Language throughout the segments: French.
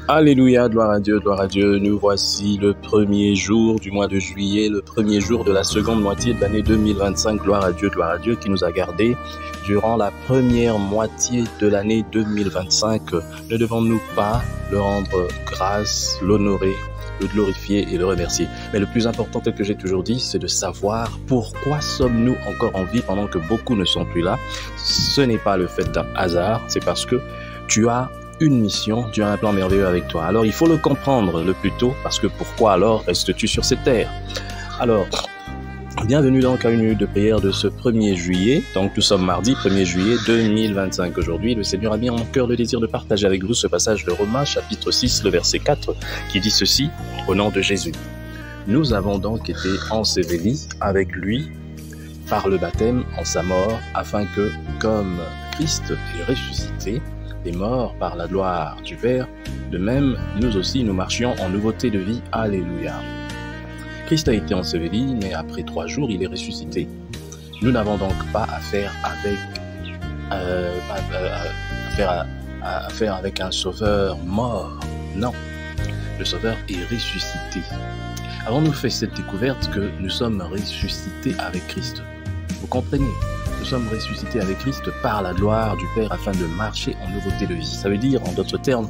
Alléluia, gloire à Dieu, nous voici le premier jour du mois de juillet, le premier jour de la seconde moitié de l'année 2025, gloire à Dieu qui nous a gardés durant la première moitié de l'année 2025. Ne devons-nous pas le rendre grâce, l'honorer, le glorifier et le remercier? Mais le plus important, tel que j'ai toujours dit, c'est de savoir pourquoi sommes-nous encore en vie pendant que beaucoup ne sont plus là. Ce n'est pas le fait d'un hasard, c'est parce que tu as une mission, Dieu a un plan merveilleux avec toi. Alors il faut le comprendre le plus tôt, parce que pourquoi alors restes-tu sur cette terre? Alors, bienvenue donc à une minute de prière de ce 1er juillet. Donc nous sommes mardi 1er juillet 2025 aujourd'hui. Le Seigneur a mis en mon cœur le désir de partager avec vous ce passage de Romains chapitre 6, le verset 4, qui dit ceci: au nom de Jésus. Nous avons donc été ensevelis avec lui par le baptême en sa mort, afin que, comme Christ est ressuscité des morts par la gloire du Père, de même, nous aussi, nous marchions en nouveauté de vie. Alléluia. Christ a été enseveli, mais après 3 jours, il est ressuscité. Nous n'avons donc pas affaire avec un sauveur mort. Non, le sauveur est ressuscité. Avons-nous fait cette découverte que nous sommes ressuscités avec Christ? Vous comprenez? Nous sommes ressuscités avec Christ par la gloire du Père afin de marcher en nouveauté de vie. Ça veut dire, en d'autres termes,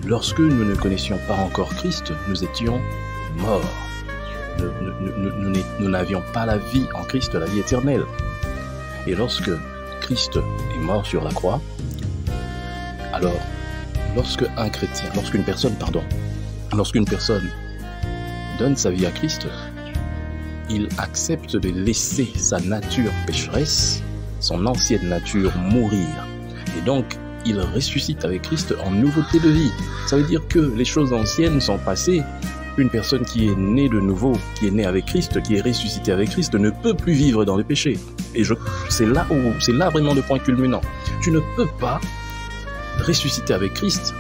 lorsque nous ne connaissions pas encore Christ, nous étions morts. Nous n'avions pas la vie en Christ, la vie éternelle. Et lorsque Christ est mort sur la croix, alors, lorsqu'une personne donne sa vie à Christ, il accepte de laisser sa nature pécheresse, son ancienne nature mourir. Et donc, il ressuscite avec Christ en nouveauté de vie. Ça veut dire que les choses anciennes sont passées. Une personne qui est née de nouveau, qui est née avec Christ, qui est ressuscitée avec Christ, ne peut plus vivre dans le péché. Et c'est là vraiment le point culminant. Tu ne peux pas ressusciter avec Christ,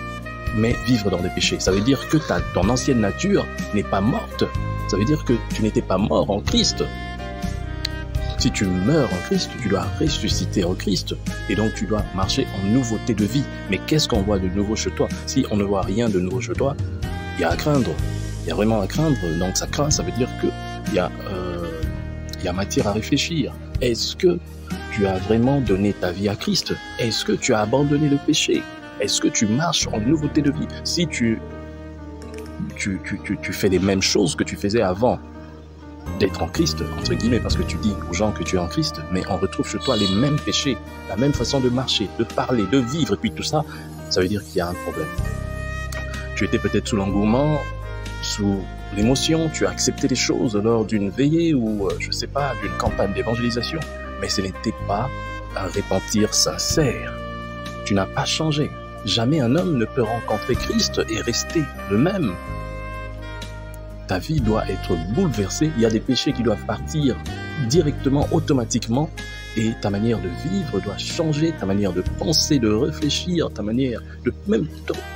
mais vivre dans le péché. Ça veut dire que ton ancienne nature n'est pas morte. Ça veut dire que tu n'étais pas mort en Christ. Si tu meurs en Christ, tu dois ressusciter en Christ. Et donc tu dois marcher en nouveauté de vie. Mais qu'est-ce qu'on voit de nouveau chez toi? Si on ne voit rien de nouveau chez toi, il y a à craindre. Il y a vraiment à craindre. Donc ça craint, ça veut dire qu'il y a matière à réfléchir. Est-ce que tu as vraiment donné ta vie à Christ? Est-ce que tu as abandonné le péché? Est-ce que tu marches en nouveauté de vie? Si tu fais les mêmes choses que tu faisais avant d'être en Christ, entre guillemets, parce que tu dis aux gens que tu es en Christ, mais on retrouve chez toi les mêmes péchés, la même façon de marcher, de parler, de vivre, et puis tout ça, ça veut dire qu'il y a un problème. Tu étais peut-être sous l'engouement, sous l'émotion, tu as accepté les choses lors d'une veillée ou, je sais pas, d'une campagne d'évangélisation, mais ce n'était pas un repentir sincère. Tu n'as pas changé. Jamais un homme ne peut rencontrer Christ et rester le même. Ta vie doit être bouleversée. Il y a des péchés qui doivent partir directement, automatiquement. Et ta manière de vivre doit changer. Ta manière de penser, de réfléchir, ta manière de... Même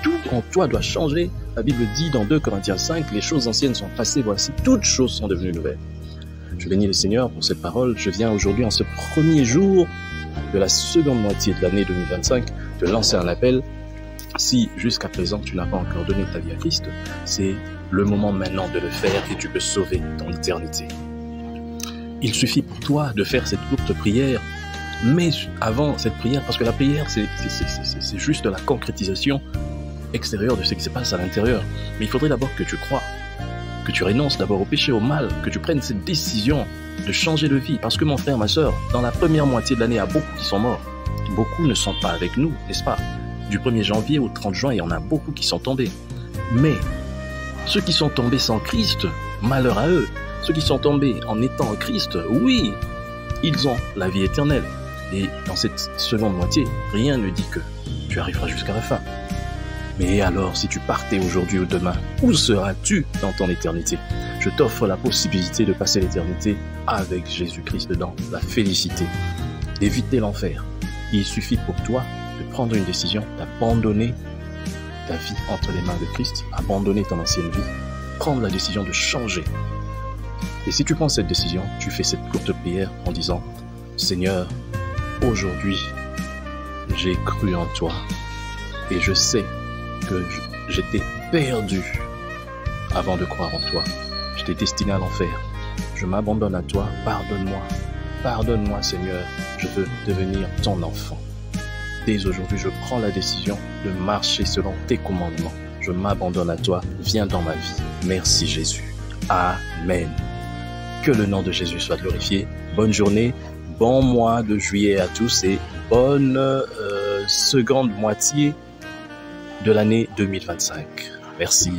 tout en toi doit changer. La Bible dit dans 2 Corinthiens 5, les choses anciennes sont passées, voici, toutes choses sont devenues nouvelles. Je bénis le Seigneur pour cette parole. Je viens aujourd'hui, en ce premier jour de la seconde moitié de l'année 2025, te lancer un appel. Si jusqu'à présent tu n'as pas encore donné ta vie à Christ, c'est le moment maintenant de le faire et tu peux sauver ton éternité. Il suffit pour toi de faire cette courte prière, mais avant cette prière, parce que la prière c'est juste la concrétisation extérieure de ce qui se passe à l'intérieur. Mais il faudrait d'abord que tu crois, que tu renonces d'abord au péché, au mal, que tu prennes cette décision de changer de vie. Parce que mon frère, ma soeur, dans la première moitié de l'année, il y a beaucoup qui sont morts. Beaucoup ne sont pas avec nous, n'est-ce pas? Du 1er janvier au 30 juin, il y en a beaucoup qui sont tombés. Mais ceux qui sont tombés sans Christ, malheur à eux. Ceux qui sont tombés en étant en Christ, oui, ils ont la vie éternelle. Et dans cette seconde moitié, rien ne dit que tu arriveras jusqu'à la fin. Mais alors, si tu partais aujourd'hui ou demain, où seras-tu dans ton éternité? Je t'offre la possibilité de passer l'éternité avec Jésus-Christ dans la félicité, d'éviter l'enfer. Il suffit pour toi de prendre une décision, d'abandonner ta vie entre les mains de Christ, abandonner ton ancienne vie, prendre la décision de changer. Et si tu prends cette décision, tu fais cette courte prière en disant: Seigneur, aujourd'hui, j'ai cru en toi et je sais que j'étais perdu avant de croire en toi. J'étais destiné à l'enfer. Je m'abandonne à toi. Pardonne-moi. Pardonne-moi, Seigneur. Je veux devenir ton enfant. Dès aujourd'hui, je prends la décision de marcher selon tes commandements. Je m'abandonne à toi. Viens dans ma vie. Merci, Jésus. Amen. Que le nom de Jésus soit glorifié. Bonne journée. Bon mois de juillet à tous et bonne seconde moitié de l'année 2025. Merci.